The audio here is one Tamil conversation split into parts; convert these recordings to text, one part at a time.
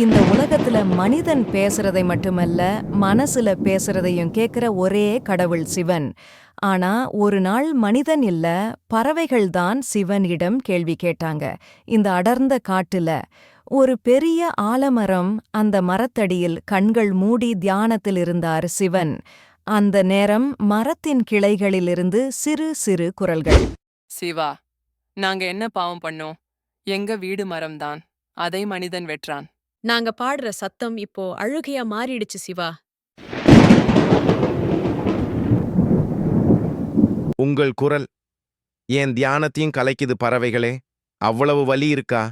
இந்த உலகத்துல மனிதன் பேசுறதை மட்டுமல்ல, மனசுல பேசுறதையும் கேக்குற ஒரே கடவுள் சிவன். ஆனா ஒரு நாள் மனிதன் இல்ல, பறவைகள் தான் சிவனிடம் கேள்வி கேட்டாங்க. இந்த அடர்ந்த காட்டுல ஒரு பெரிய ஆலமரம், அந்த மரத்தடியில் கண்கள் மூடி தியானத்தில் இருந்தார் சிவன். அந்த நேரம் மரத்தின் கிளைகளிலிருந்து சிறு சிறு குரல்கள். சிவா, நாங்க என்ன பாவம் பண்ணோம்? எங்க வீடு மரம்தான். அதை மனிதன் வெற்றான். நாங்க பாடுற சத்தம் இப்போ அழுகையா மாறிடுச்சு சிவா. உங்கள் குரல் என் தியானத்தையும் கலைக்குது பறவைகளே. அவ்வளவு வலி இருக்கா?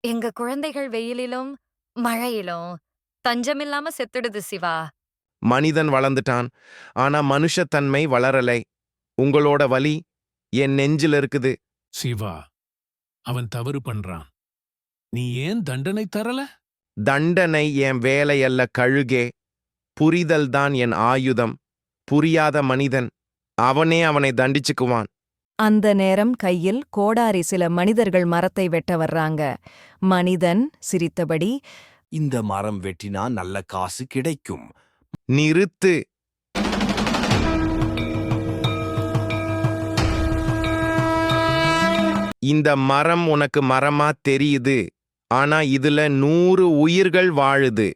எங்க குழந்தைகள் வெயிலிலும் மழையிலும் தஞ்சமில்லாம செத்துடுது சிவா. மனிதன் வளர்ந்துட்டான், ஆனா மனுஷத்தன்மை வளரலை. உங்களோட வலி என் நெஞ்சில் இருக்குது. சிவா, அவன் தவறு பண்றான். நீ ஏன் தண்டனை தரல? தண்டனை என் வேலையல்ல கழுகே. புரிதல்தான் என் ஆயுதம். புரியாத மனிதன் அவனே அவனை தண்டிச்சுக்குவான். அந்த நேரம் கையில் கோடாரி சில மனிதர்கள் மரத்தை வெட்ட வர்றாங்க. மனிதன் சிரித்தபடி, இந்த மரம் வெட்டினா நல்ல காசு கிடைக்கும். நிறுத்து. இந்த மரம் உனக்கு மரமா தெரியுது, ஆனா இதுல 100 உயிர்கள் வாழுது.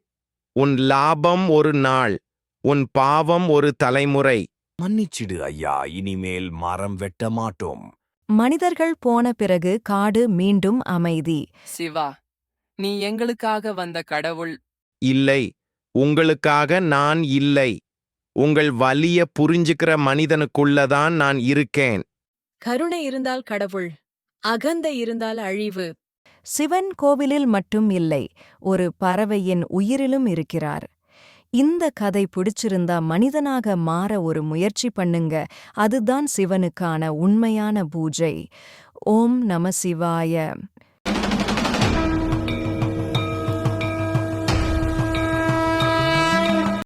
உன் லாபம் ஒரு நாள், உன் பாவம் ஒரு தலைமுறை. மன்னிச்சிடு ஐயா, இனிமேல் மரம் வெட்ட மாட்டோம். மனிதர்கள் போன பிறகு காடு மீண்டும் அமைதி. சிவா, நீ எங்களுக்காக வந்த கடவுள். இல்லை, உங்களுக்காக நான் இல்லை. உங்கள் வலிய புரிஞ்சுக்கிற மனிதனுக்குள்ளதான் நான் இருக்கேன். கருணை இருந்தால் கடவுள், அகந்தை இருந்தால் அழிவு. சிவன் கோவிலில் மட்டும் இல்லை, ஒரு பறவையின் உயிரிலும் இருக்கிறார். இந்த கதை பிடிச்சிருந்தா மனிதனாக மாற ஒரு முயற்சி பண்ணுங்க. அதுதான் சிவனுக்கான உண்மையான பூஜை. ஓம் நம சிவாய.